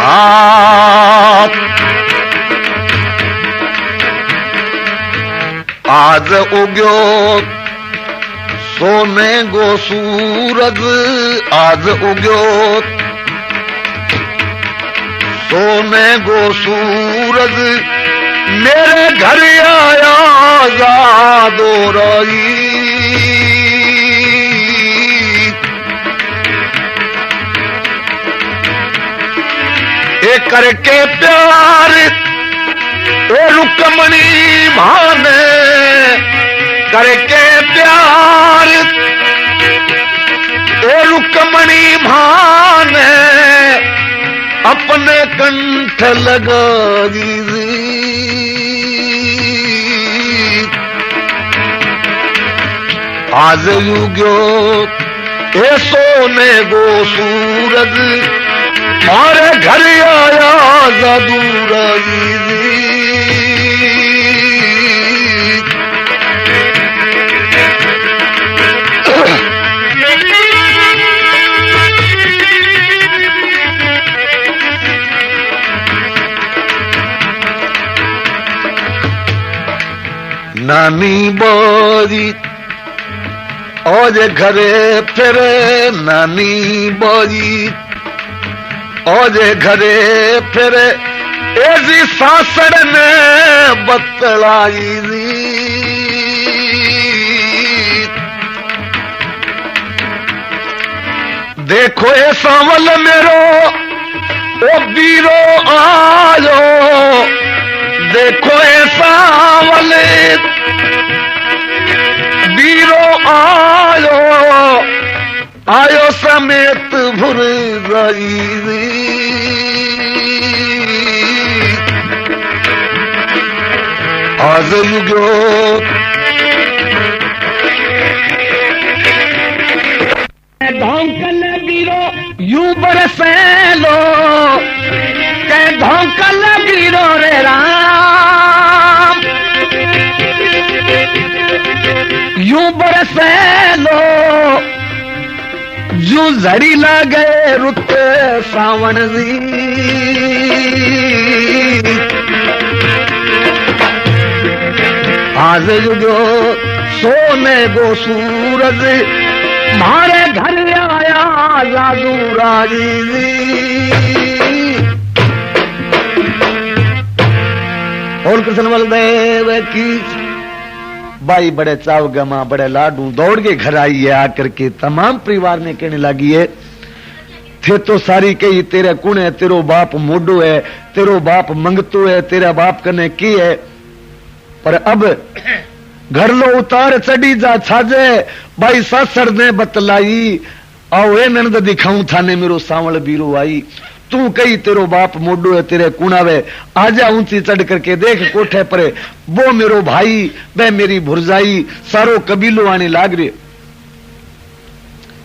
भात। आज उग्यो सोने गो सूरज, आज उग्यो सोने गो सूरज, मेरे घर आया आजादो राई। ए करके प्यार ए रुकमणी भाने, करके प्यार ए रुकमणी भाने, अपने कंठ लगा दीजिए। आज युग्यो ए सोने गो सूरज, मारे घर आया जदूराई। नानी बोरी और घरे फिरे, नानी बोरी और घरे फिरे, ऐसी सासड़ ने बतलाई दी। देखो ए सांवल मेरो ओ बीरो आयो, देखो ए सांवल बीरो आयो, आयो समेत भुर गई। आज युग्यो धौंकल बीरो यूं बरसे लो, के धौंकल बीरो रे राम, यूं बरसे लो जू झड़ी लगे रुत सावण जी। आज युग्यो सोने गो सूरज, मारे घर आया जादू राजी। और कृष्ण बलदेव की बाई बड़े चाव गमा बड़े लाडू दौड़ के घर आई है। आकर के तमाम परिवार ने कहने लगी है, थे तो सारी कही तेरे कुण है, तेरो बाप मोडो है, तेरो बाप मंगतो है, तेरा बाप कने की है, पर अब घर लो उतार चढ़ी जा छाजे। भाई सासर ने बतलाई, आओ ए नंद दिखाऊं थाने मेरो सांवल बीरो आई। तू कही तेरो बाप मोडो है, तेरे कुणावे, आजा ऊंची चढ़ करके देख कोठे पर, वो मेरो भाई वह मेरी भुरजाई, सारो कबीलो आने लाग रे।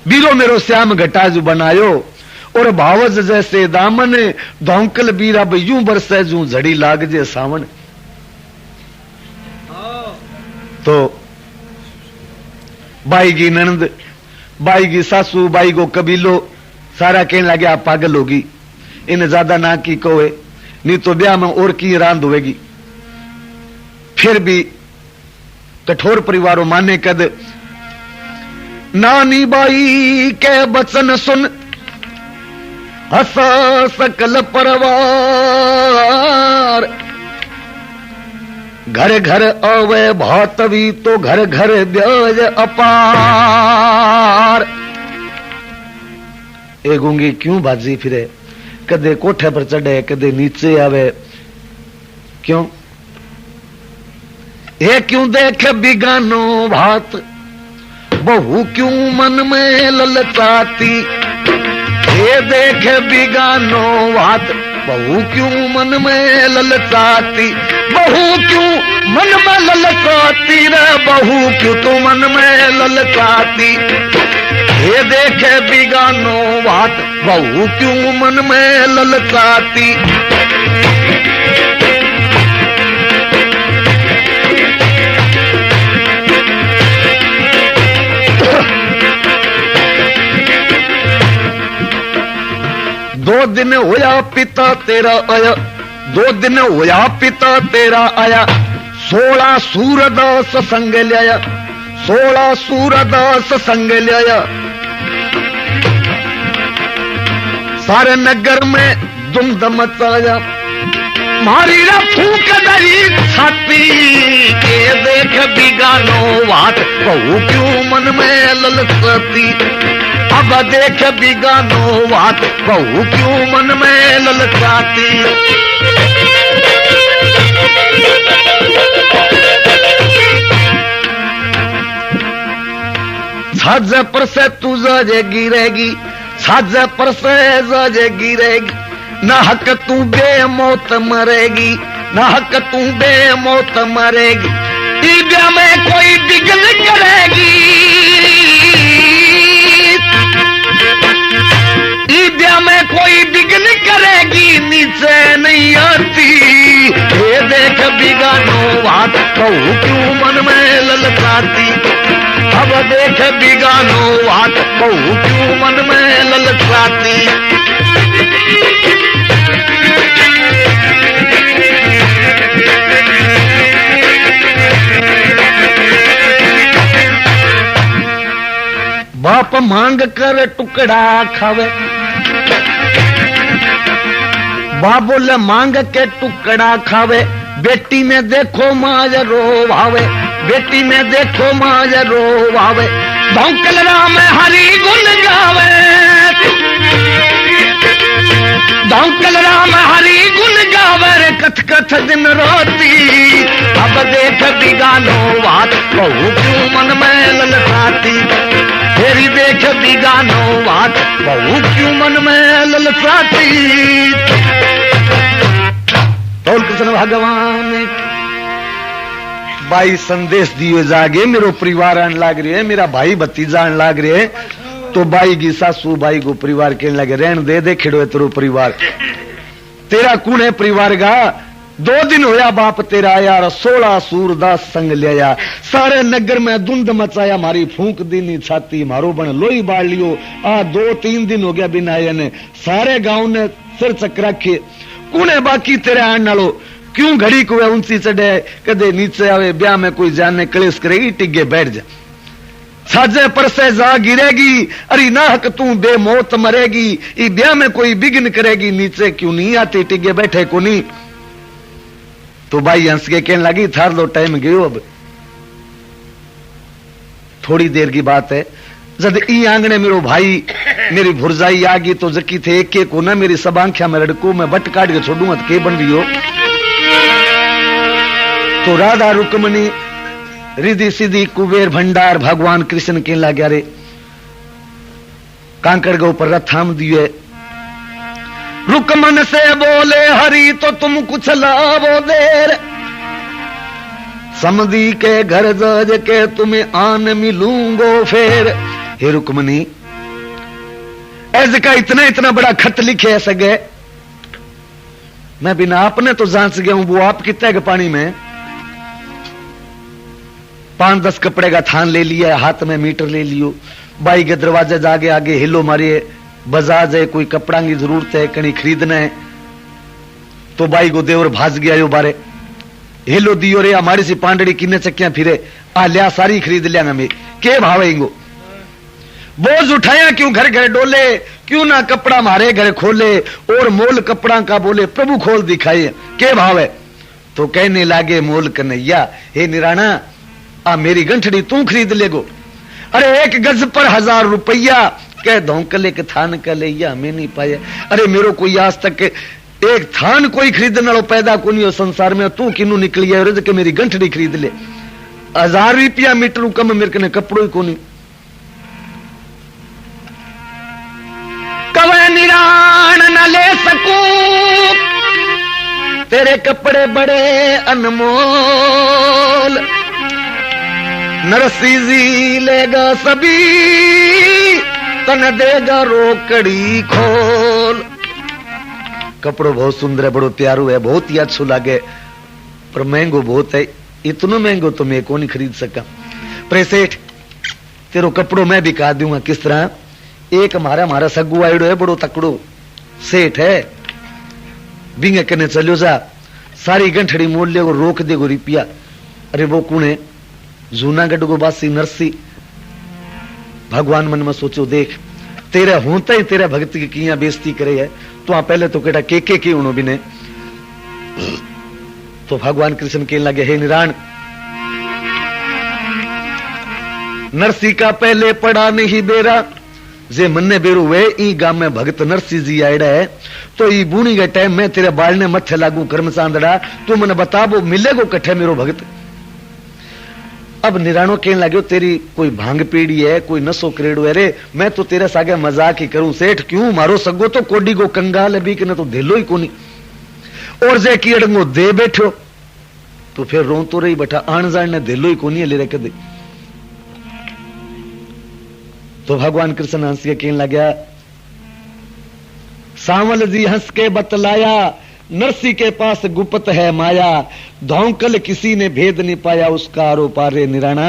बीरो मेरो श्याम घटाजू बनायो, और भावज जैसे दामन, धौंकल बीरा यूं बरसे जू झड़ी लाग जे सावन। तो बाई की ननद, बाई की सासू, बाई को कबीलो सारा कहने लगे आप पागल होगी, इन ज्यादा ना की कोए, नहीं तो ब्याह में और की रांद होगी। फिर भी कठोर परिवारों माने कद, नानी बाई के बचन सुन हसा सकल परिवार, घर घर आवे भातवी तो घर घर ब्याज अपार। ए गूंगी क्यों भाजी फिरे, कदे कोठे पर चढ़े कदे नीचे आवे, क्यों ये क्यों देख बिगानो भात, बहू क्यों मन में ललचाती। ये देख बिगानो भात, बहू क्यों मन में ललचाती, बहू क्यों मन में ललचाती रे, बहू क्यों तू मन में ललचाती। ये देखे बिगानो बात, बहू क्यों मन में ललचाती। 2 दिन होया पिता तेरा आया, 2 दिन होया पिता तेरा आया, 16 सूरदास संग लिया, 16 सूरदास संग लिया। सारे नगर में दुम मचाया, मारी रा फूक दरी छाती के देख बिगानो वात, कहू क्यों मन में ललचाती, अब देख बिगानो वात, कहू क्यों मन में ललचाती। छाजे पर से तू जे गिरेगी, छाजे पर से जे गिरेगी, ना हक तू बेमौत मरेगी, ना हक तू बेमौत मरेगी। ईब्या में कोई बिगल करेगी, ईब्या में कोई बिगल करेगी, नीचे नहीं आती। ये देख बिगानो बात, कहू क्यों मन में ललचाती, अब देख बिगानो बात, कहू क्यों मन में ललचाती। बाप मांग कर टुकड़ा खावे, बाप बोले मांग के टुकड़ा खावे, बेटी में देखो माज रोवावे, बेटी में देखो माज रोवावे। भौंकल राम हरि गुण गावे, भौंकल राम हरि गुण गावे, कथ कथ दिन रोती। अब देख बिगानो बात, कहू क्यों मन में ललचाती, तेरी देख बिगानो बात, कहू क्यों मन में ललचाती। बोल कृष्ण भगवान भाई संदेश दिए जागे, मेरो परिवार आने लाग रही है, मेरा भाई भतीजा आने लाग रहे है। तो भाई की सासू भाई को परिवार कहने लगे, रहन दे खिड़ो है तेरो परिवार, तेरा कौन है परिवार का। 2 दिन होया बाप तेरा आया, 16 सूरदास संग लिया, सारे नगर में धुंध मचाया, मारी फूंक दीनी छाती, मारो बन लोही बाढ़ लियो। 2-3 दिन हो गया बिना आया ने, सारे गांव ने सिर चक्कर रखे, कौन बाकी तेरे आने नालो, क्यों घड़ी को ऊंची चढ़े कदे नीचे आवे, ब्याह में कोई जाने कलेश करेगी, टिगे बैठ जा, छाजे पर से जा गिरेगी, अरे ना हक तू बेमौत मरेगी। ई ब्याह में कोई बिघ्न करेगी, नीचे क्यों नहीं आती, टिगे बैठे को नहीं। तो भाई हंस के कहने लगी, थार लो टाइम गयो, अब थोड़ी देर की बात है। जब ई आंगने मेरो भाई मेरी भुरजाई आ गई, तो जकी थे एक एक को ना मेरी सब आंख्या में लड़को मैं बट काट के छोड़ूंगा तो के बन रही हो। तो राधा रुक्मणी रिधि सीधी कुबेर भंडार भगवान कृष्ण के लगे, रे कांकड़ के ऊपर रथ थाम दिए। रुक्मन से बोले हरि तो तुम कुछ लावो देर, समधी के घर जज के तुम्हें आन मिलूंगो फेर। हे रुक्मणी, ऐसे का इतना इतना बड़ा खत लिखे है सगे, मैं बिना आपने तो जांच गया हूं, वो आप कितने के पानी में 5-10 कपड़े का थान ले लिया, हाथ में मीटर ले लियो, बाई के दरवाजे जागे आगे हिलो मारिए, बाजार है कोई कपड़ा की जरूरत है, कहीं खरीदना है। तो बाई को देवर भाज गया यो बारे, हिलो दियो रे हमारी सी पांडड़ी किन्ने चक्कियां फिरे, आ लिया सारी खरीद लिया मैं, के भावेंगो। बोझ उठाया क्यों घर घर डोले, क्यों ना कपड़ा मारे घर खोले, और मोल कपड़ा का बोले प्रभु खोल दिखाए, के भाव है। तो कहने लागे मोल कन्हैया, हे निराणा आ मेरी गंठड़ी तू खरीद लेगो, अरे 1 गज पर 1000 रुपया, कह धोंकले के थान का लिया हमें नहीं पाया। अरे मेरो कोई आज तक एक थान कोई खरीदने वालों पैदा को नहीं हो संसार में, तू किन्नू निकली है कि मेरी गंठड़ी खरीद ले, 1000 रुपया मीटर कम मेरे कने कपड़ों को नहीं। कवे निराण न ले सकूं, तेरे कपड़े बड़े अनमोल, नरसिंह लेगा सभी, तन देगा रोकड़ी खोल। कपड़ो बहुत सुंदर है, बड़ो प्यारो है, बहुत ही अच्छो लागे, पर महंगो बहुत है, इतना महंगो तो मैं को नहीं खरीद सका। पर सेठ तेरो कपड़ो मैं बिका दूंगा, किस तरह। एक हमारा सगु आयडो है बड़ो तकड़ो, सेठ है, बिंगे कने चलो जा, सारी गंठड़ी मोड़ ले, रोक देगो रुपया। अरे वो कुणे जूनागढ़ को बासी नरसी। भगवान मन में सोचो, देख तेरा होता ही तेरा भक्ति की किया बेइज्जती करे है, तो पहले तो केटा के उन्हों भी ने। तो भगवान कृष्ण कहने लगे, हे निराण, नरसी का पहले पड़ा नहीं बेरा, जे मन्ने बेरू वे ई गांव में भगत नरसी जी आयड़ा है, तो ई बूनी के टाइम में तेरे बाल ने मथे लागू कर्म चांदड़ा, तू मने बता वो मिलेगो कट्ठे मेरो भगत। अब निराणो कहने लगे, तेरी कोई भांग पीड़ी है, कोई नशो करेड़ो है रे, मैं तो तेरे सागे मजाक ही करूं सेठ, क्यों मारो सगो तो कोडी को कंगाल है भी कि न तो धेलो ही कोनी, और जे की अड़ंगो दे बैठो तो फिर रो तो रही बैठा, आन जान ने धेलो ही कोनी ले रखे दे। तो भगवान कृष्ण हंस के कहने लगा, सांवल जी हंस के बतलाया, नरसी के पास गुप्त है माया, धौंकल किसी ने भेद नहीं पाया, उसका आरोप रे निराणा।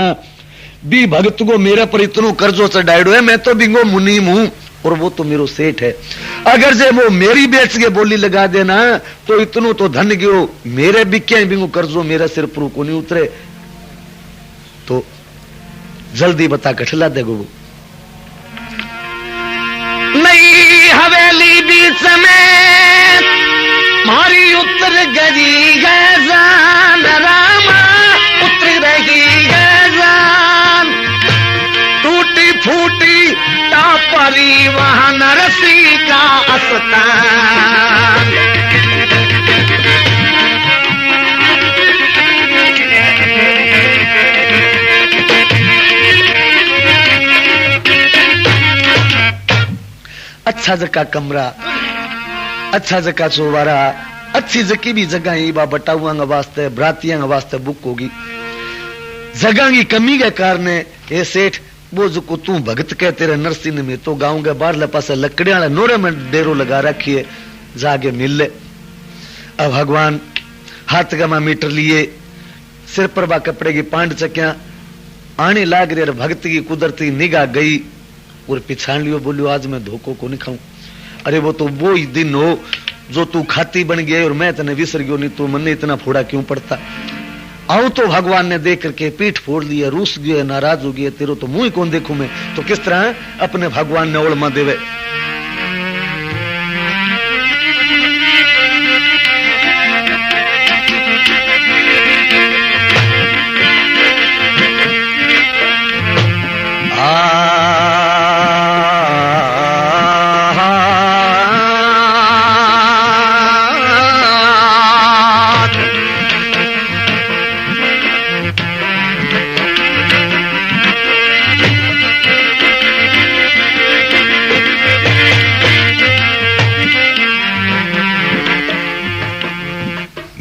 बी भगत को मेरे पर इतनो कर्जो चढ़ाइडो है, मैं तो बिंगो मुनीम हूं और वो तो मेरो सेठ है। अगर जे वो मेरी बेच के बोली लगा देना तो इतनो तो धन गयो, मेरे बिक्या बिंगो कर्जो मेरा सिर पर को नहीं उतरे, तो जल्दी बता कठला देगो वो। नई हवेली बीच में मारी उतर गई है जान, रामा उतर रही है जान, टूटी फूटी टापरी वहां नरसी का अस्तान। अच्छा जका कमरा, अच्छा जका चौबारा, अच्छी जकी भी जगह ही बा बटाऊआ वास्ते, बरातियां वास्ते बुक होगी। जगह की कमी के कारण ये सेठ वो जो को तू भगत कह तेरे नरसी ने में तो गाँव के बाहर पास लकड़िया वाला नोरे में डेरो लगा रखिए, जाके मिल ले। अब भगवान हाथ गमा मीटर लिए, सिर पर बा कपड़े की पांड चक्या आने लाग रही, भगत की कुदरती निगाह गई और पिछाड़ लियो, बोलियो आज मैं धोखो को नहीं खाऊं। अरे वो तो वो ही दिन हो जो तू खाती बन गया और मैं तने विसर गयो, नहीं तो मन इतना फोड़ा क्यों पड़ता। आओ तो भगवान ने देख करके पीठ फोड़ लिया, रूस गया, नाराज हो गया, तेरो तो मुंह ही कौन देखूं मैं, तो किस तरह अपने भगवान ने ओळमा देवे।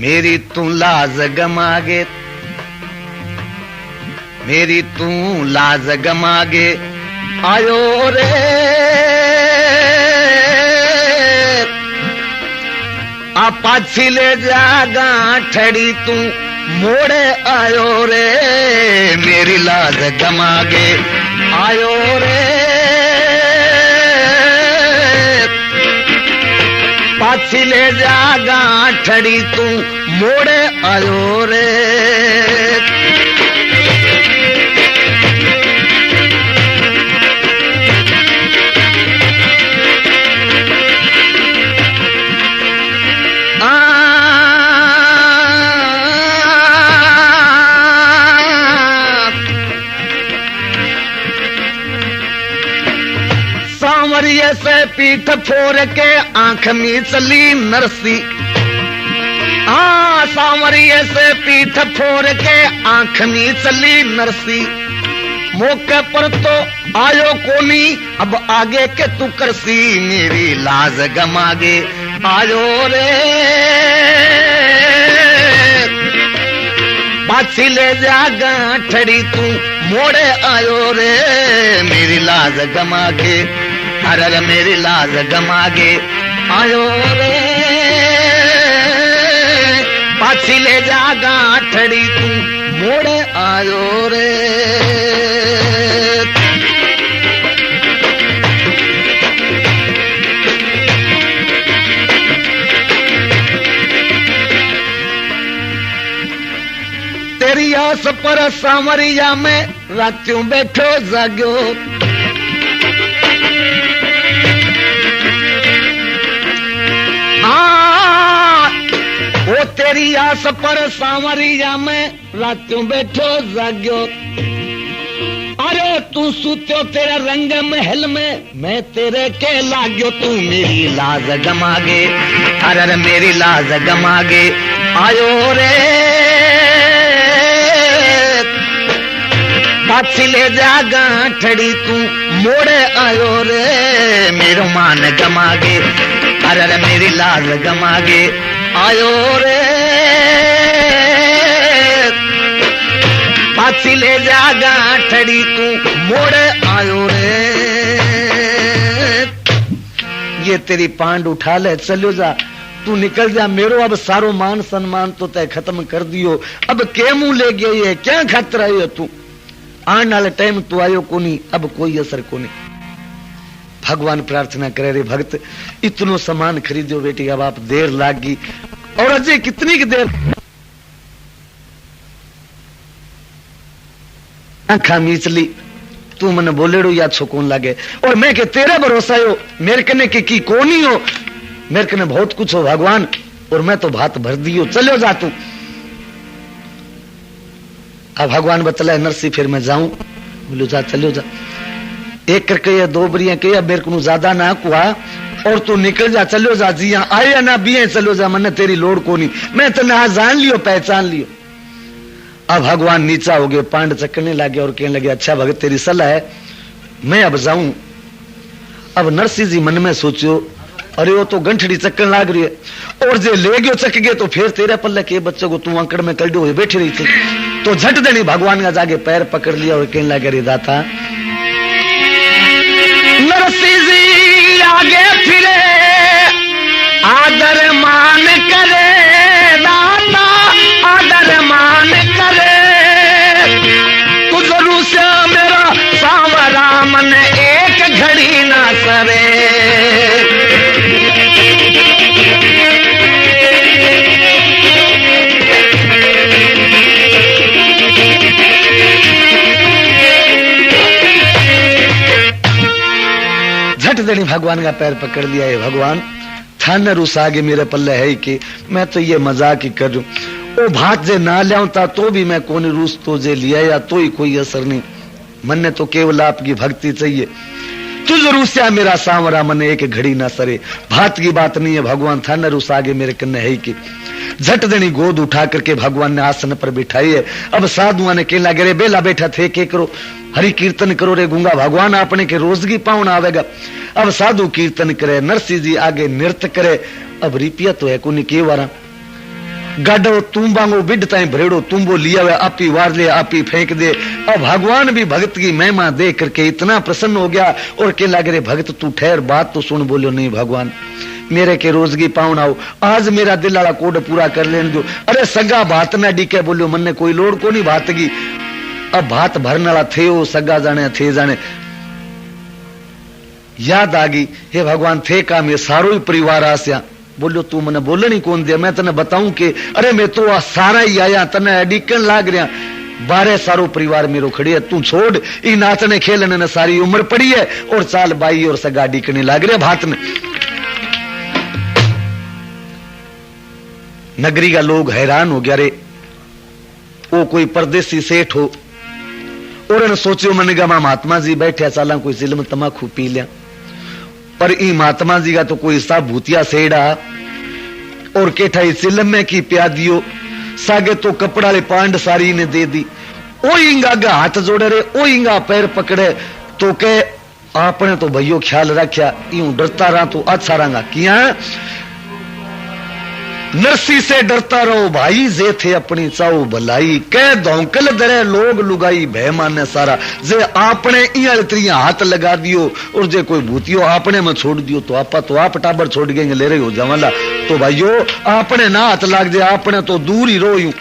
मेरी तू लाज गमागे, मेरी तू लाज गमागे आयो रे, आ पाछी ले जागा ठड़ी तू मोड़े आयो रे, मेरी लाज गमागे आयो रे, पाछी ले जागा ठड़ी तू मोड़े आयो रे। सांवरिये से पीठ फोड़ के आंख में चली नरसी, सांवरिये से पीठ फोड़ के आंख में चली नरसी, मौके पर तो आयो कोनी अब आगे के तू करसी, मेरी लाज गमागे आयो रे, पाछी ले जागा ठड़ी तू मोड़े आयो रे, मेरी लाज गमागे, अरे मेरी लाज गमागे आयो रे, पाछी ले जागा ठड़ी तू मोड़े आयो रे। पर सांवरिया में रात्यों बैठो जाग्यो। हाँ वो तेरी आस पर सांवरिया में रात्यों बैठो जाग्यो। अरे तू सुत्यो तेरा रंग महल में, मैं तेरे के लाग्यो, तू मेरी लाज गमागे। अरे मेरी लाज गमागे आयो रे, पाछी ले जा गांठड़ी तू मोड़े आयो रे, मेरो मान गमागे। अरे मेरी लाज गमागे आयो रे, पाछी ले जा गांठड़ी तू मोड़े आयो रे। ये तेरी पांड उठा ले चलो जा, तू निकल जा, मेरो अब सारो मान सम्मान तो तय खत्म कर दियो। अब के मुंह ले गया ये क्या खतरा है तू, आने वाले टाइम तू आयो कोनी, अब कोई असर कोनी। भगवान प्रार्थना करे रे भक्त इतनो सामान खरीदो बेटी, अब आप देर लागी और अजय कितनी की देर। आंखा मीचली तू मन बोलेड़ो या छुकून लगे, और मैं के तेरा भरोसा हो, मेरे कने की कोनी हो, मेरे कने बहुत कुछ हो भगवान, और मैं तो भात भर दियो, चलो जा तू। अब भगवान बतला नरसी फिर मैं जाऊं, बोलो जा चलो जा। एक करके या दो बरिया के मेरे को ज्यादा ना कुआ, और तू निकल जा चलो जा, जी हाँ आए ना भी चलो जा, मैंने तेरी लोड़ को नहीं, मैं तेने आज जान लियो पहचान लियो। अब भगवान नीचा हो गए, पांड चकने लगे और कहने लगे अच्छा भगत तेरी सलाह है, मैं अब जाऊं। अब नरसिंह जी मन में सोचो अरे वो तो गंठड़ी चक्कन लाग रही है, और जे ले गयो चक गए तो फिर तेरे पल्ले के बच्चे को तू अंकड़ में कल्डो हुए बैठी रही थी। तो झट देनी भगवान का जाके पैर पकड़ लिया और कहने लगे रे दाता। नरसिंह जी आगे फिरे आदर मान करे, दाता आदर मान करे, तू जरूर से मेरा सांवरा मन एक घड़ी ना सरे। झट देनी भगवान का पैर पकड़ लिया है, भगवान थान रूस आगे मेरे पल्ले है कि मैं तो ये मजाक ही कर रहा हूं, ओ भात जे ना लिया तो भी मैं कौन रूस तो जे लिया या तो ही कोई असर नहीं, मन ने तो केवल आपकी भक्ति चाहिए, तू जरूर से मेरा सांवरा मन एक घड़ी ना सरे। भात की बात नहीं है भगवान, थान रूस आगे मेरे कन्ने है कि। झट देनी गोद उठा करके भगवान ने आसन पर बिठाई है। अब साधुआ ने कहला गे बेला बैठा थे के करो, हरि कीर्तन करो रे गूंगा, भगवान आपने के रोजगी पाउन आवेगा। अब साधु कीर्तन करे, नरसिंह जी आगे नृत्य करे। अब रिपिया तो है कोनी के वारा गाडो तुम्बांगो बिड ताई भरेड़ो तुम्बो लिया हुआ आपी वार ले आपी फेंक दे। अब भगवान भी भगत की महिमा देख करके इतना प्रसन्न हो गया और के लगे रे भगत तू ठहर बात तो सुन। बोलो नहीं भगवान मेरे के रोजगी पाउन आओ, आज मेरा दिल वाला कोड पूरा कर लेने दो। अरे सगा भात ना डीके, बोलो मन ने कोई लोड़ को नहीं भात की। अब भात भरने वाला थे वो सगा जाने थे जाने, याद आ गई हे भगवान थे का मैं सारो ही परिवार आस्या। बोलो तू मैंने बोलनी कौन दिया, मैं तने बताऊं कि अरे मैं तो सारा ही आया तने अडिकन लाग रहा, बारह सारो परिवार मेरो खड़ी है, तू छोड़ ई नाचने खेलने ने सारी उम्र पड़ी है और चाल बाई और सगा डिकने लाग रहे भात ने। नगरी का लोग हैरान हो गया, रे वो कोई परदेसी सेठ हो और सोचो मन गा महात्मा जी बैठे चाला कोई जिलम तमाकू पी लिया, पर ई महात्मा जी का तो कोई सा भूतिया सेड़ा और केठा चिलम में की प्या दियो सागे तो कपड़ा ले पांड सारी ने दे दी। ओ इंगा गा हाथ जोड़े रे, ओ इंगा पैर पकड़े तो के आपने तो भैयो ख्याल रखा यूं डरता रहा तो अच्छा रहा किया। नरसी से डरता रहो भाई जे थे अपनी चाओ भलाई, कह धौंकल दरे लोग लुगाई भय माने सारा। जे आपने इया हाथ लगा दियो और जे कोई भूतियो आपने में छोड़ दियो तो आपा तो आप टाबर छोड़ गए ले रहे हो जवाला। तो भाइयों आपने ना हाथ लाग जाए आपने तो दूर ही रो यूं।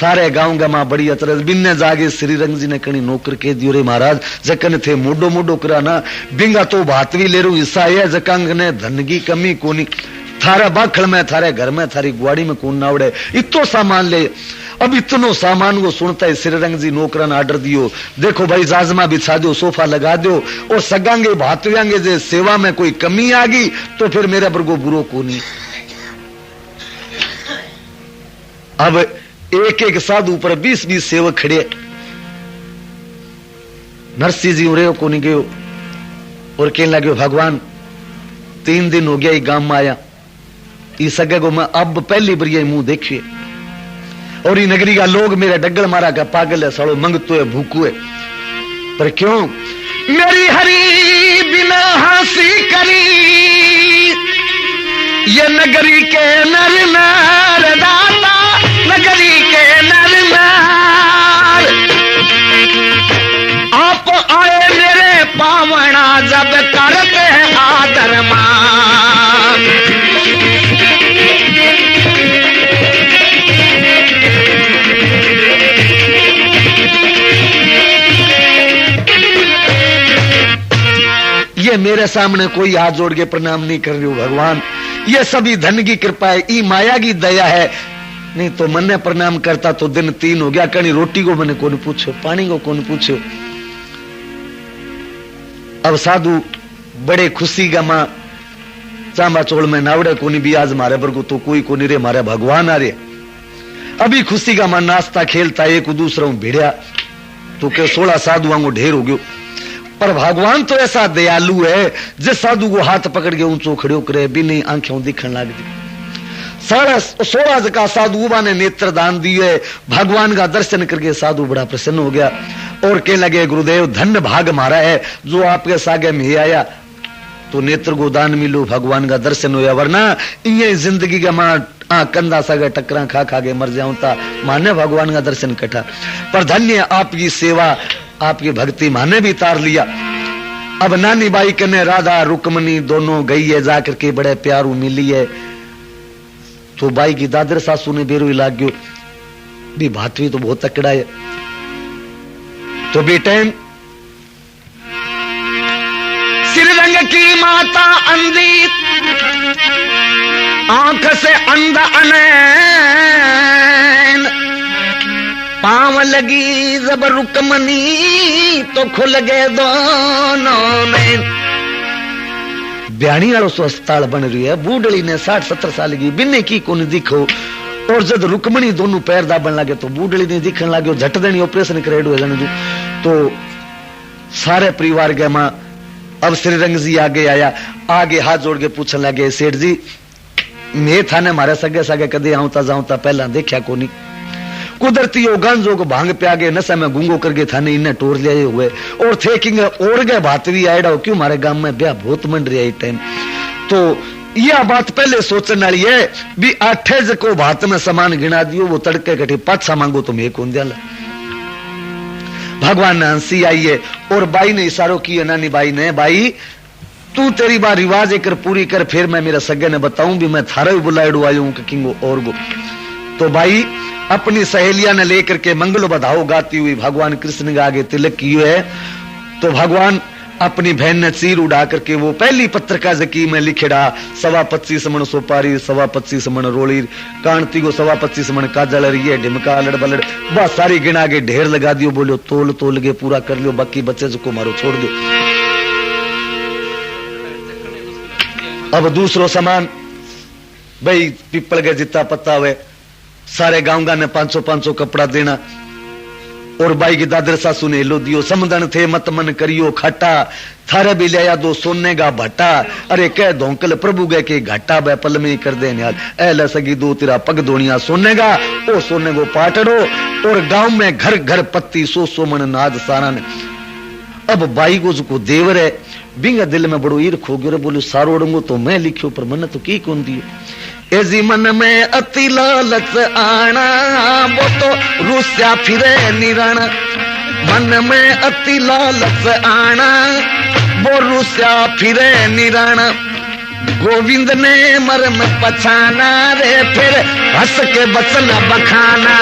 सारे गांव गमा बड़ी अतरज बिन्ने जागे श्रीरंग जी ने कणी नौकर के दियो रे महाराज जकन थे मोडो मोडो करा ना बिंगा तो भात भी ले रू हिस्सा है जकंग ने धन की कमी कोनी, थारा बाखड़ में थारे घर में थारी गुआड़ी में कौन नावड़े इतो सामान ले। अब इतनो सामान वो सुनता है श्रीरंग जी नौकरा ने आर्डर दियो, देखो भाई जाजमा बिछा दो, सोफा लगा दो और सगांगे भातव्यांगे जे सेवा में कोई कमी आ गई तो फिर मेरे बरगो बुरो को नहीं। अब एक एक साधु पर 20-20 सेवक खड़े, नरसिंह जी उरे को नहीं गयो और कहने लगे भगवान 3 दिन हो गया ये गांव में आया, इस सगे को मैं अब पहली बार मुंह देखिए और ये नगरी का लोग मेरे डग्गल मारा का पागल है, सालो मंगतो है, भूखू है, पर क्यों मेरी हरी बिना हंसी करी ये नगरी के नर नार दाता, नगरी के नर नार आप आए मेरे पावना जब करते हैं आदर मान। ये मेरे सामने कोई हाथ जोड़ के प्रणाम नहीं कर रही हो भगवान, ये सभी धन की कृपा है, ई माया की दया है, नहीं तो मैंने प्रणाम करता तो दिन 3 हो गया, कहीं रोटी को मैंने कौन पूछो, पानी को कौन पूछो। अब साधु बड़े खुशी का मां चांबा चोल में नावड़े कोनी भी आज मारे बरगो तो कोई कोनी रे मारे भगवान आ रे। अभी खुशी का मां नाश्ता खेलता एक दूसरा भिड़िया तो के 16 साधुओं को ढेर हो गयो, पर भगवान तो ऐसा दयालु है जिस साधु को हाथ पकड़ के ऊंचो खड़ो करे भी नहीं आंखें दिखने लग दी। 16 का साधु ने नेत्र दान दिए, भगवान का दर्शन करके साधु बड़ा प्रसन्न हो गया और कहने लगे गुरुदेव धन्य भाग मारा है जो आपके सागे में आया तो नेत्र को दान मिलो, भगवान का दर्शन होया, वरना ये जिंदगी का मां कंधा सागे टकरा खा खा के मर जाऊं था, माने भगवान का दर्शन कटा। पर धन्य आपकी सेवा आपकी भक्ति माने भी तार लिया। अब नानी बाई कने राधा रुक्मणी दोनों गई है जाकर के बड़े प्यारू मिली है, तो बाई की दादर सासू ने बेरू लाग गयो भी भातवी तो बहुत तकड़ा है, तो बेटे श्रीरंग की माता अंधी आंख से अंधा अनैन, पांव लगी जब रुकमनी तो खुल गए दोनों नैन। ब्याणी वालों सो अस्पताल बन रही है, बूढ़ड़ी ने 60-70 साल की बिन्ने की को नहीं दिखो, और जब रुकमणी दोनों पैर दाबन लगे तो बूढ़ड़ी ने दिखने लगे, झट देनी ऑपरेशन करेडो है तो सारे परिवार के मां। अब श्रीरंग जी आगे आया, आगे हाथ जोड़ के पूछने लगे सेठ जी मैं थाने मारे सगे सगे कदे आऊता जाऊता पहला देखा को नहीं, कुदरती हो गंजो को भांग पे आगे नशा में गुंगो करके थाने इन्हें टोर लिए हुए और थे कि ओढ़ गए भातवी आएडा क्यों मारे गांव में ब्याह बहुत मंड रही है टाइम। तो यह बात पहले सोचने वाली है भी 8 को भात में सामान गिना दियो, वो तड़के कटे पाछा मांगो तो मैं कौन दिया। भगवान ने हंसी आई है और बाई ने इशारों किया, नानी बाई ने, बाई तू तेरी बात रिवाज एक पूरी कर, फिर मैं मेरे सगे ने बताऊं भी मैं थारा भी बुलाएडू आयु हूं किंगो और गो। तो बाई अपनी सहेलियां ने लेकर के मंगल बधाओ गाती हुई भगवान कृष्ण के आगे तिलक किए है। तो भगवान अपनी बहन ने चीर उड़ा करके वो पहली पत्रिका जकी में लिखेड़ा 25 मन सोपारी 25 मन रोली कांति को 25 मन काजल रही ढिमका लड़ बलड़ बस सारी गिना के ढेर लगा दियो, बोलो तोल तोल के पूरा कर लियो, बाकी बच्चे को मारो छोड़ दो। अब दूसरो सामान भाई पीपल के जितना पत्ता हुए सारे गांव ने 500 कपड़ा देना, और बाई की दादर सासू ने लो दियो, समदन थे मत मन करियो खाटा, थारे भी लिया 2 सोने का भट्टा, अरे कह धोंकल प्रभु गए के घाटा बैपल में कर दे न्याल, ऐ सगी 2 तेरा पग दोनिया सोने का, ओ सोने को पाटड़ो, और गांव में घर घर पत्ती 100 मन नाद सारा ने। अब बाई को जो देवर है बिंगा दिल में बड़ो ईर्ख हो गयो, बोलो सारो डंगो तो मैं लिखियो पर मन तो की कौन दियो। एजी मन में अति लालच आना वो तो रुस्या फिरे निरण, मन में अति लालच आना वो रुस्या फिरे निरण, गोविंद ने मरम पछाना रे फिर हंस के बचन बखाना।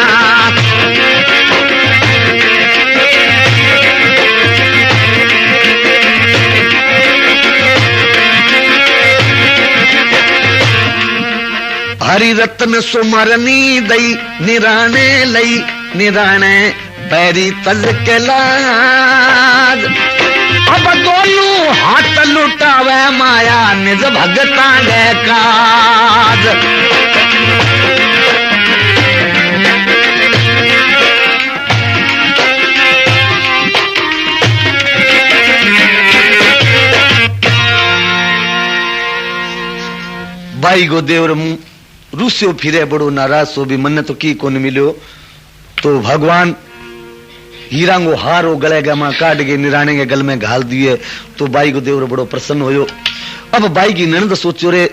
हरि रत्न सुमरनी दई निराने लई निराने पैरी तज के लाज। अब दोनों हाथ लुटावे माया निज भगता गे काज। भाई गो देवर रूसियो फिरे बड़ो नाराज सो भी मन तो की कोन मिलो। तो भगवान हीरांगो हारो गले गमा काट के निराने के गल में घाल दिए। तो बाई को देवर बड़ो प्रसन्न होयो। अब बाई की ननद सोचो रे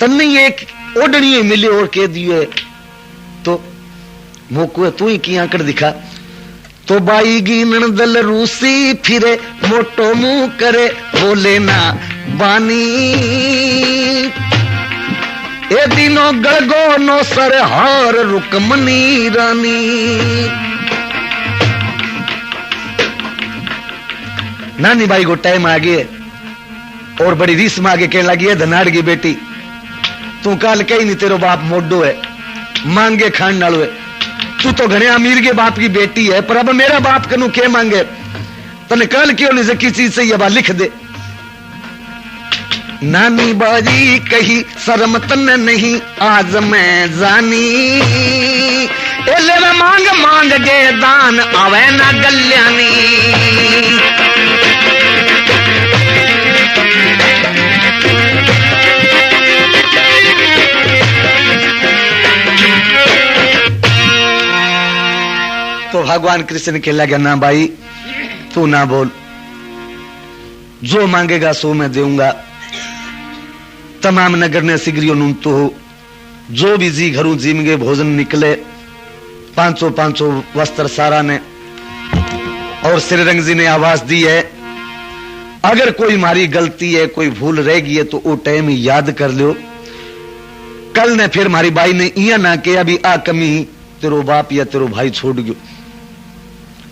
तन्ने एक ओडनी मिले और कह दिए तो मोको तू ही की आंकड़ दिखा। तो बाई की ननदल रूसी फिरे मोटो मुंह करे बोले ना बानी। ए दिनों गड़गो नो सर हार रुकमनी रानी। नानी बाई को टाइम आ गया और बड़ी रीस में आगे कहने लगी है धनाड़ की बेटी तू काल कहीं नहीं तेरो बाप मोडो है मांगे खान नालो है। तू तो घने अमीर के बाप की बेटी है पर अब मेरा बाप कनू के मांगे तने कल क्यों नहीं से किसी से ये बात लिख दे। नानी बाजी कही शर्म तन नहीं आज मैं जानी। एले में मांग मांग गे दान आवे ना गल्यानी। तो भगवान कृष्ण के लगे ना भाई तू ना बोल जो मांगेगा सो मैं दूंगा। तमाम नगर ने सिगरियों नून तो जो भी जी घरों जीमगे भोजन निकले 500 वस्त्र सारा ने। और श्रीरंग जी ने आवाज दी है अगर कोई मारी गलती है कोई भूल रह गई है तो वो टाइम याद कर लो। कल ने फिर मारी बाई ने इया ना के अभी आ कमी तेरो बाप या तेरो भाई छोड़ गयो।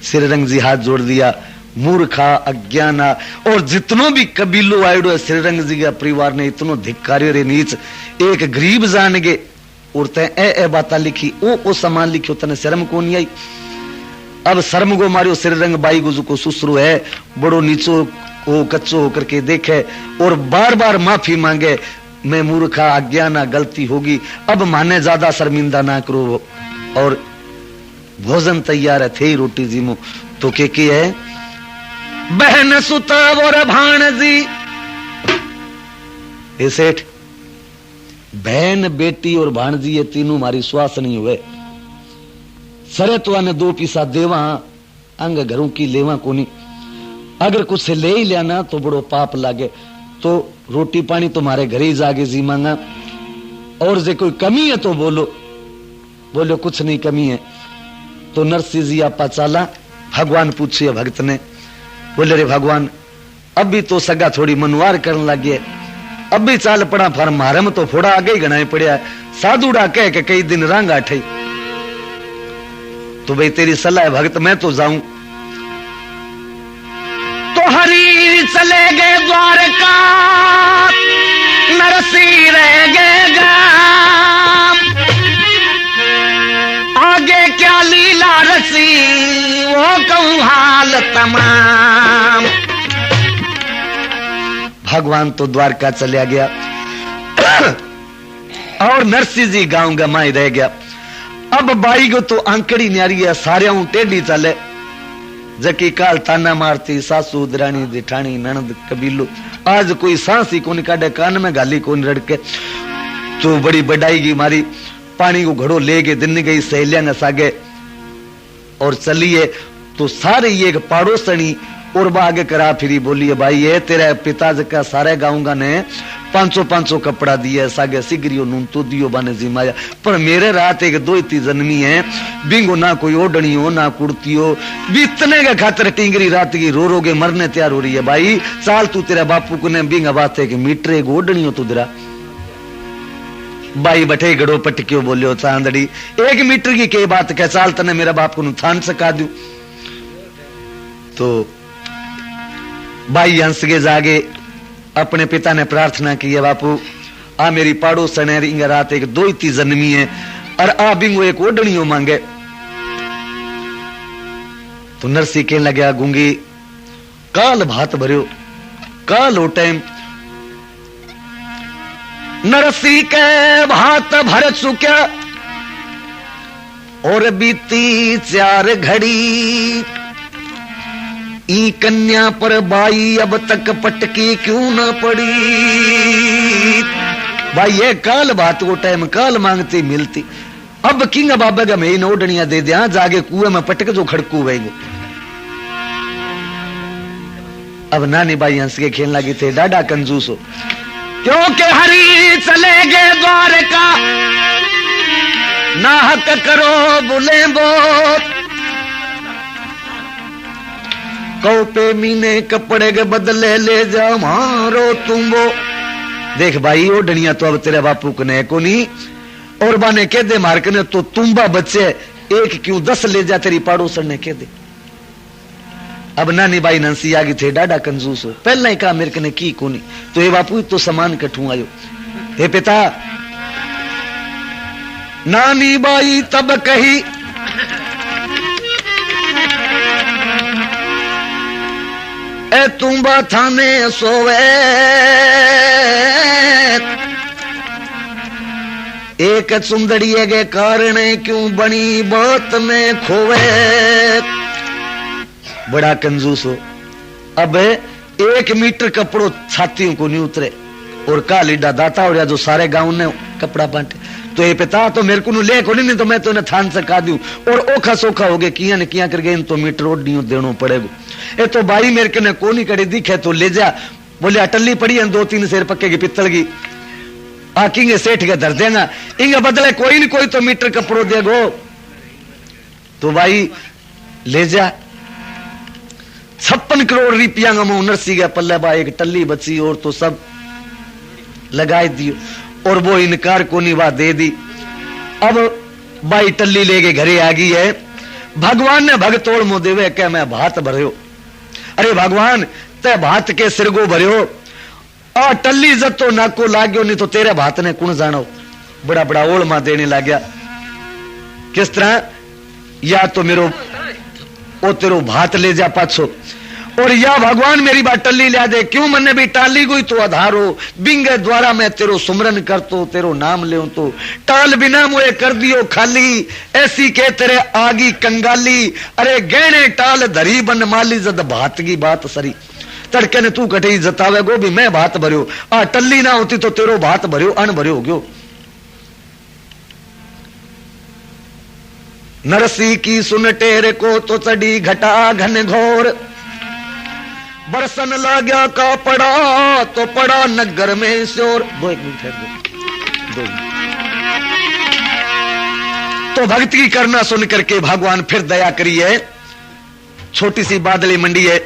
श्रीरंग जी हाथ जोड़ दिया मूर्खा अज्ञाना। और जितनो भी कबीलो आयडो है श्रीरंग जी का परिवार ने इतनो धिक्कारे रे नीच एक गरीब जान गे और ते ए बात लिखी ओ सामान लिखियो तने शर्म को नहीं आई। अब शर्म को मारियो श्रीरंग बाई गुजु को सुसरू है बड़ो नीचो हो कच्चो होकर के देखे और बार बार माफी मांगे मैं मूर्खा अज्ञाना गलती होगी अब माने ज्यादा शर्मिंदा ना करो। और भोजन तैयार है थे रोटी जी मु तो के है बहन सुता और भाणजी। ए सेठ बहन बेटी और भाणजी ये तीनों मारी श्वास नहीं हुए। सरेतवा ने 2 पीसा देवा अंग घरों की लेवा कोनी। अगर कुछ से ले ही लेना तो बड़ो पाप लागे। तो रोटी पानी तुम्हारे घर ही जागे जी मांगा। और जे कोई कमी है तो बोलो कुछ नहीं कमी है। तो नरसिंह जी आपा चाला भगवान पूछिए भक्त ने बोले रे भगवान अब भी तो सगा थोड़ी मनवार करने लगे अब भी चाल पड़ा फर मारम तो फोड़ा आगे ही गणाए पड़िया साधुड़ा कह के कई दिन रांगा ठई। तो भाई तेरी सलाह है भक्त मैं तो जाऊं। तो हरि चले गए द्वारका नरसिंह रह गए गाम। आगे क्या लीला रसी वो कहूं हाल तमाम। भगवान तो द्वारका चला गया और नरसिंह जी गांव गमाई रह गया। अब बाई को तो आंकड़ी न्यारी है सारे टेढ़ी चले जकी काल ताना मारती सासू दरानी जेठानी ननद कबीलो आज कोई सांस ही कोनी काटे कान में गाली कोनी रड़के। तो बड़ी बढ़ाई की मारी पानी को घड़ो ले गए दिन गई सहेलियां न सागे और चलिए। तो सारे ये पड़ोसनी और बागे करा फिरी बोलिए भाई ये तेरे पिताजी का सारे गाँव ने 500 कपड़ा दिया सागे सिगरियो नून तो दियो बाने जिमाया पर मेरे रात एक 2 जन्मी है बिंगो ना कोई ओढ़नी हो ना कुर्ती हो बीतने के खातर टिंगरी रात की रो के मरने तैयार हो रही है। भाई चाल तू तेरा बापू को ने बिंगा बात है कि मीटर एक ओढ़नी हो तू दरा। बाई बटे गड़ो पटक्यो बोलियो चांदड़ी 1 मीटर की के बात कह चाल तने मेरा बाप को थान सका दू। तो बाई हंस के जागे अपने पिता ने प्रार्थना की है बापू आ मेरी पड़ोसन है इंगा रात एक दो ही जन्मी है और आ बिंगो एक ओढ़नियो मांगे। तो नरसी कहने लगे गूंगी काल भात भरियो काल हो टाइम नरसी के भात भर चुक्या और बीती 4 घड़ी ई कन्या पर बाई अब तक पटकी क्यों ना पड़ी। भाई ये काल भात को टाइम काल मांगती मिलती अब किंग बाबा का मैं ओढ़निया दे दिया जागे कुएं में पटक जो खड़कू वही। अब नानी बाई हंस के खेलने लगी थे डाडा कंजूस हो क्योंकि हरी चले गए द्वारका ना हक करो बुले बो कौ पे मीने कपड़े के बदले ले जाओ मारो तुम वो। देख भाई ओ डनिया तो अब तेरे बापू कने को नहीं और बाने कह दे मार कने तो तुम्बा बच्चे एक क्यों 10 ले जा तेरी पड़ोसन ने कह दे। अब नानी बाई नंसी आगी थे डाडा कंजूस हो पहला ही कहा मेरे कने की कोनी तो ये बापू तो सामान कठू आयो। हे पिता नानी बाई तब कही ए तुम्बा थाने सोवे एक सुंदड़िए के कारण क्यों बनी बात में खोवे। बड़ा कंजूस हो अब 1 मीटर कपड़ो छातियों को नहीं उतरे और कालीडा दाता और जो सारे गांव ने कपड़ा बांटे तो ये पिता तो मेरे को ले को नहीं तो मैं तो इन्हें थान सका दूं और ओखा सोखा हो गए किया ने किया करके इन तो मीटर ओढ़नियों देनो पड़ेगा। ये तो भाई मेरे को ने कोनी कड़ी दिखे तो ले जा बोले अटल्ली पड़ी है 2-3 शेर पक्के की पित्तल की आकिंगे सेठ के धर देगा इंगे बदले कोई नहीं कोई तो मीटर कपड़ो देगो तो भाई ले जा। 56 करोड़ रुपया नरसी गया पल्ले बा एक टल्ली बची और तो सब लगाए दियो और वो इनकार को निभा दे दी। अब बाई टल्ली लेके घरे आ गई है भगवान ने भगतोड़ मुंह देवे क्या मैं भात भरियो अरे भगवान ते भात के सिरगो भरियो आ टल्ली जब तो नाको लाग्यो नहीं तो तेरे भात ने कौन जानो। बड़ा बड़ा ओल मां देने लग गया किस तरह या तो मेरो ओ तेरो भात ले जा पाछो और या भगवान मेरी बात टल्ली ला दे क्यों मन्ने भी टाली गई तो आधारो बिंगे द्वारा मैं तेरो सुमरन कर तो तेरो नाम ले तो टाल बिना मुए कर दियो खाली ऐसी के तेरे आगी कंगाली अरे गहने टाल धरी बन माली जद भात की बात सरी तड़के ने तू कटे जतावे गो भी मैं भात भरियो आ टल्ली ना होती तो तेरो भात भरियो अन भरियो गयो। नरसी की सुन टेर को तो चढ़ी घटा घन घोर बरसन ला गया का पड़ा तो पड़ा नगर में शोर। 2 मिनट ठहर दो। तो भक्ति करना सुन करके भगवान फिर दया करी है। छोटी सी बादली मंडी है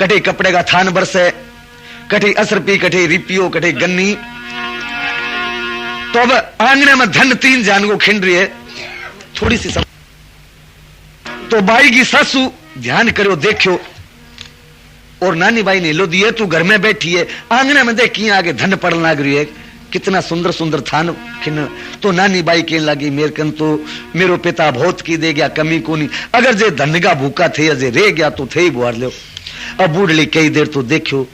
कटे कपड़े का थान बरस है कटे असरपी कटे रिपियो कटे गन्नी। तो अब आंगने में धन 3 जान को खिंड रही है थोड़ी सी तो बाई की सासू ध्यान करो देखो और नानी बाई ने लो दिए तू घर में बैठी है आंगने में देखिए आगे धन पड़ने लग रही है कितना सुंदर सुंदर थान खिन। तो नानी बाई कहने लगी मेरे कन तो मेरो पिता बहुत की दे गया कमी को नहीं अगर जे धन का भूखा थे अजे रह गया तो थे ही बुआर लो। अब बूढ़ली कई देर तो देखो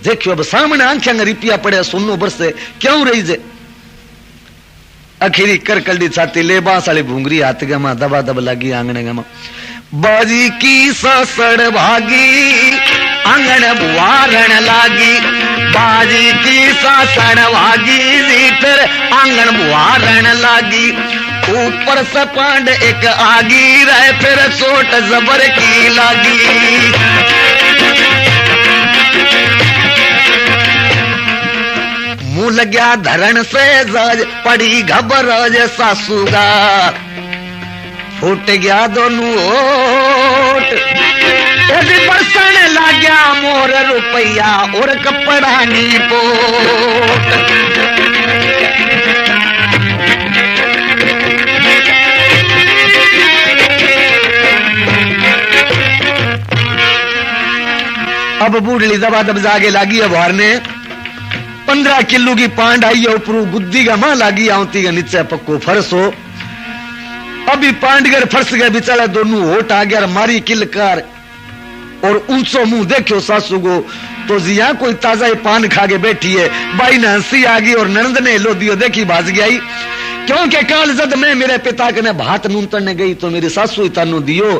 देखो अब सामने आंखें रिपिया पड़े सुनो बरसे क्यों रही जे अखीरी कर कलडी छाती ले बांस वाली भूंगरी हाथ गमा दबा दब लगी आंगने गमा बाजी की ससड़ भागी आंगन बुआरण लागी बाजी की ससड़ भागी फिर आंगन बुआरण लागी ऊपर से पांड एक आगी रहे फिर चोट जबर की लागी। मुंह लग्या धरण से जाज पड़ी घबराज सासूगा फूट गया दोनों ओट बरसन लग गया मोर रुपया और कपड़ा नी पोट। अब बूढ़ली दबा दब जागे लागी अब हारने 15 किलो की पांड आई है ऊपर गुद्दी का मां लागी आती का नीचे पक्को फर्श हो। अभी पांडगर फर्श गए बिचारा दोनों होट आ गया मारी किलकार और ऊंचो मुंह देखो सासू को तो जिया कोई ताजा ही पान खा के बैठी है। बाई ने हंसी आ गई और ननद ने लो दियो देखी भाज गई क्योंकि काल जद मैं मेरे पिता के ने भात नूंतने गई तो मेरी सासू ही तानू दियो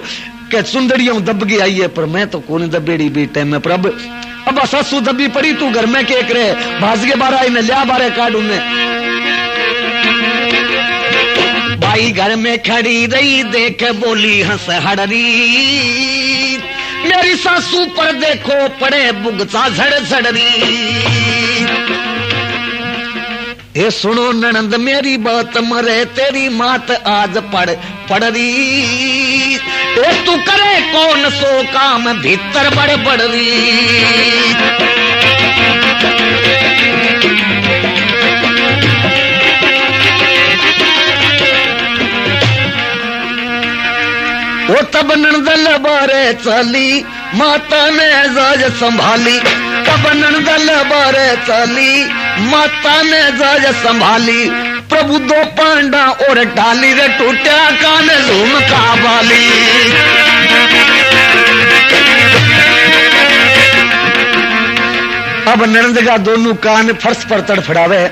के चुंदड़ियों दब गई आई है पर मैं तो कौन दबेड़ी बेटे में प्रभ अब सासू दबी पड़ी तू घर में के करे भाज के बारा ने लिया बारे काट उन्हें। बाई घर में खड़ी रही देख बोली हंस हड़री मेरी सासू पर देखो पड़े बुगचा झड़ झड़री। ये सुनो ननंद मेरी बात मरे तेरी मात आज पड़ रही तू करे कौन सो काम भीतर बड़ रही। वो तब नंदल बारे चली माता ने जाज संभाली तब नंदल बारे चली माता ने जाज संभाली प्रभु दो पांडा और डाली रे टूटा कान झूम का बाली। अब नंद का दोनों कान फर्श पर तड़फड़ावे।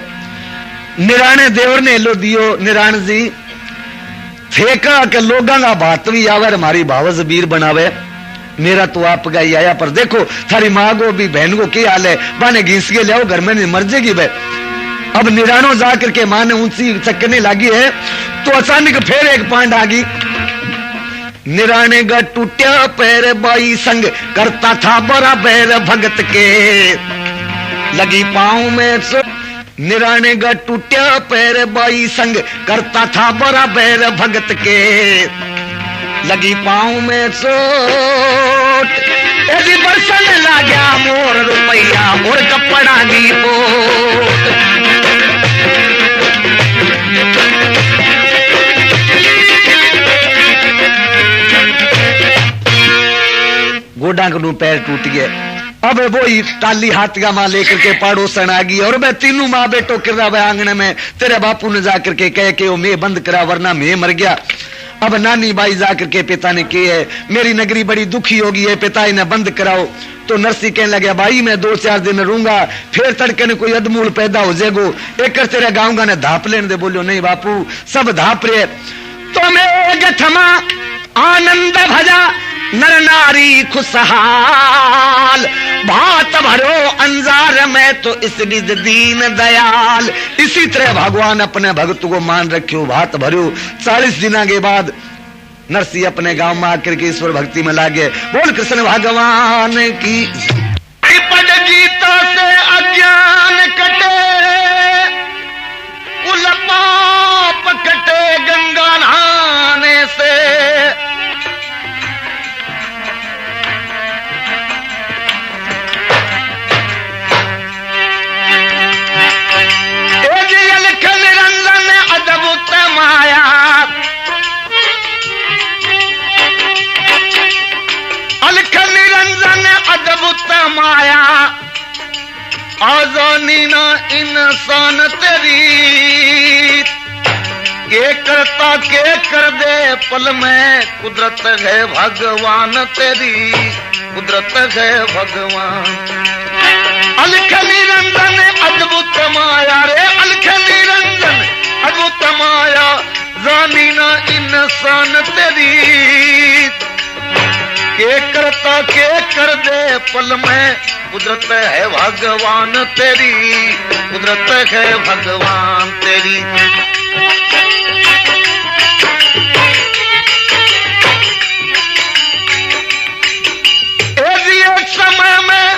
निराणे देवर ने लो दियो निराण जी फेंका के लोगों का बात भी आवे हमारी भावज वीर बनावे मेरा तो आपका ही आया पर देखो थारी माँ को भी बहन को क्या हाल है बाने घीस के ले घर में नहीं मर जाएगी भाई। अब निरानो जाकर के माँ ने ऊंची चक्कने लगी है तो अचानक फिर एक पांड आ गई। निराने का टूटा पैर बाई संग करता था बड़ा पैर भगत के लगी पाँव में सो निराने का टूटा पैर बाई संग करता था बड़ा पैर भगत के लगी पाँव में चोट ऐसी बरसन लाग्या मोर रुपया मोर कपड़ा दी पोट। गोडा को पैर टूट गए। अब वो टाली हाथ का माँ लेकर के पड़ोसन आ गई और मैं तीनों माँ बेटो कर रहा आंगन में तेरे बापू ने जाकर के कह के वो मैं बंद करा वरना मैं मर गया। अब नानी बाई जाकर के पिता ने किए है मेरी नगरी बड़ी दुखी होगी है पिता इन्हें बंद कराओ। तो नरसी कहने लगे भाई मैं 2-4 दिन रहूंगा फिर तड़के ने कोई अदमूल पैदा हो जाएगो एक तेरे गाँव ने धाप लेने दे। बोलो नहीं बापू सब धाप रहे तो मैं गठमा आनंद भजा नर नारी खुशहाल भात भरो अंजार में तो इस निज दीन दयाल। इसी तरह भगवान अपने भक्त को मान रखियो भात भरो। 40 दिन के बाद नरसिंह अपने गांव में आकर के ईश्वर भक्ति में लागे। बोल कृष्ण भगवान की। पद गीता से अज्ञान कटे कुल पाप कटे गंगा नहाने से माया अलख निरंजन अद्भुत माया आजानी ना इंसान तेरी के करता के कर दे पल में कुदरत है भगवान तेरी कुदरत है भगवान। अलख निरंजन अद्भुत माया रे अलख निरंजन अद्भुत माया जानी ना इंसान तेरी के करता के कर दे पल में कुदरत है भगवान तेरी कुदरत है भगवान तेरी। एक समय में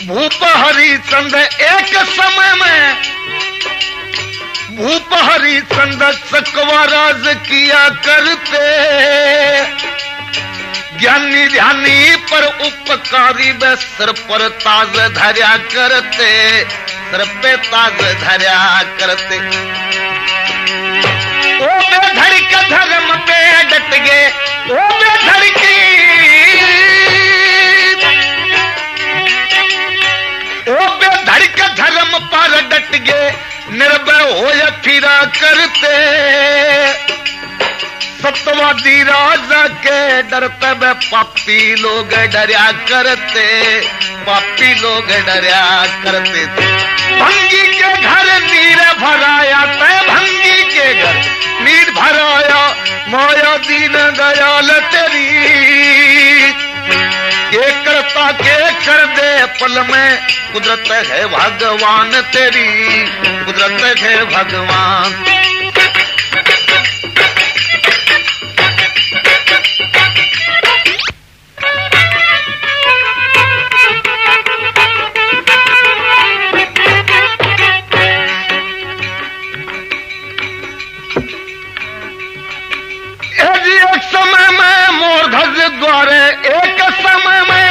भूप हरिचंद एक समय में भूप हरिचंद चकवाराज किया करते ज्ञानी ध्यानी पर उपकारी व सर पर ताज धर्या करते सर पे ताज धर्या करते। ओ बेधड़ के धर्म पे डट गए ओ बेधड़ की ओ बेधड़ डट गए निर्भय हो फिरा करते। सत्यवादी राजा के डरते वे पापी लोग डरिया करते, पापी लोग डरिया करते थे। भंगी के घर नीर भराया तय, भंगी के घर नीर भराया माया दीन दयाल तेरी। के करता के कर दे पल में, कुदरत है भगवान तेरी, कुदरत है भगवान। एक समय में मोर ध्वज द्वारे, एक समय में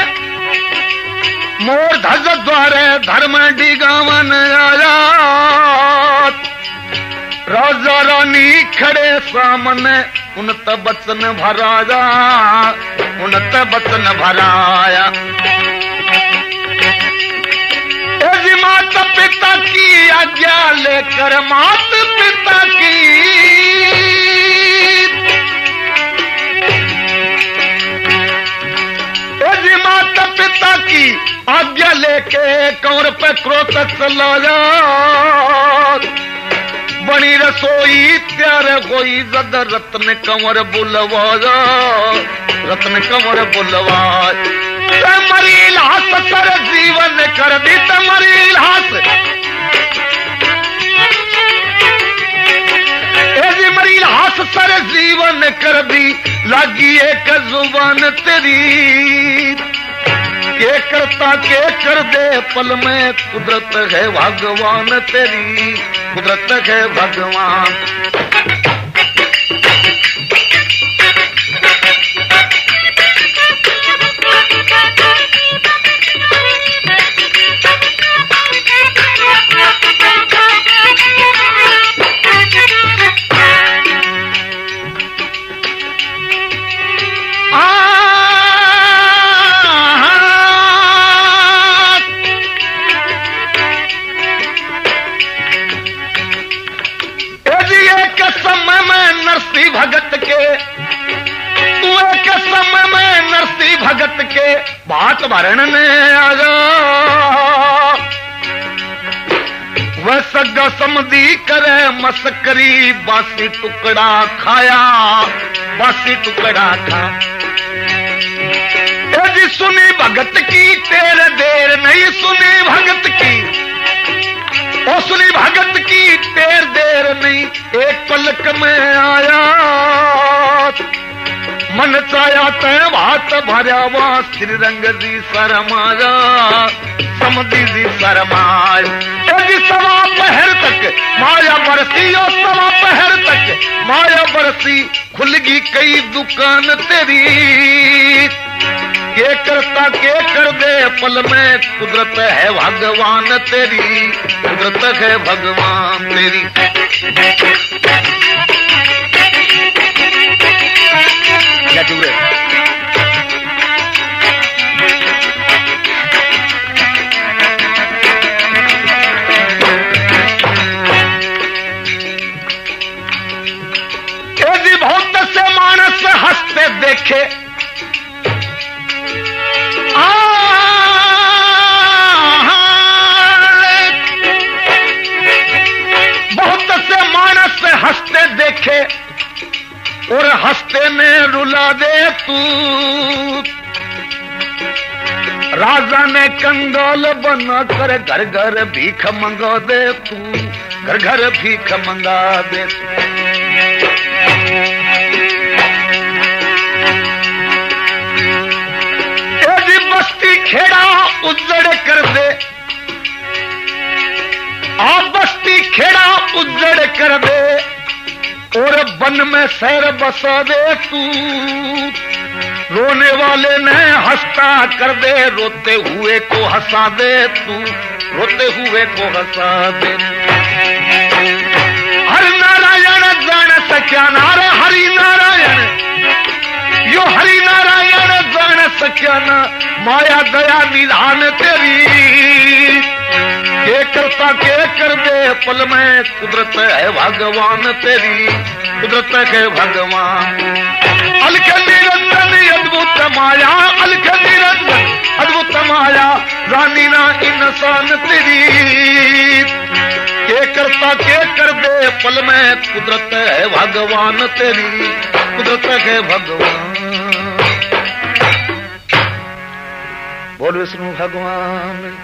मोर ध्वज द्वारे धर्म डिगावन आया। राजा रानी खड़े सामने उनत बचन भराया, उनत बचन भराया। माता पिता की आज्ञा लेकर, माता पिता की माता पिता की आज्ञा लेके कंवर पे क्रोध चलाया। बनी रसोई त्यार होई जद रत्न कंवर बुलवाया, रत्न कंवर बुलवाया। मरी लाश सर जीवन कर दी, मरी लाश मरी लाश सर जीवन कर दी। लागी एक जुबान तेरी, के करता के कर दे पल में, कुदरत है भगवान तेरी, कुदरत है भगवान। भगत के तू एक समय में नरसी भगत के बात भरण में आजा। वह सगा समधी करे मस्करी, बासी टुकड़ा खाया, बासी टुकड़ा खा। जी सुनी भगत की तेरे देर नहीं, सुनी भगत की ओ सुनी भगत की तेर देर नहीं। एक पलक में आया मन चाया तय भात भरा, वहां श्री रंग जी शरमाया, समधी जी शरमाया। जी सवा पहर तक माया बरसी, और सवा पहर तक माया बरसी। खुलगी कई दुकान तेरी, के करता के कर दे पल में, कुदरत है भगवान तेरी, कुदरत है भगवान तेरी। क्या चुप रहे? यदि बहुत से मानस हंसते देखे, हंसते देखे और हंसते में रुला दे तू। राजा ने कंगाल बना कर घर घर भीख मंगा दे तू, घर घर भीख मंगा दे तू। यदि बस्ती खेड़ा उजड़ कर दे, आप बस्ती खेड़ा उजड़ कर दे और वन में शहर बसा दे तू। रोने वाले ने हंसता कर दे, रोते हुए को हंसा दे तू, रोते हुए को हंसा दे। हरि नारायण जान सक्या नार, हरि नारायण यो हरि नारायण जान सक्या ना। माया दया निधान तेरी, के करता के कर दे पल में, कुदरत है भगवान तेरी, कुदरत है भगवान। अलख निरंजन अद्भुत माया, अलख निरंजन अद्भुत माया, रानी ना इंसान तेरी। के करता के कर दे पल में, कुदरत है भगवान तेरी, कुदरत है भगवान। बोल विष्णु भगवान।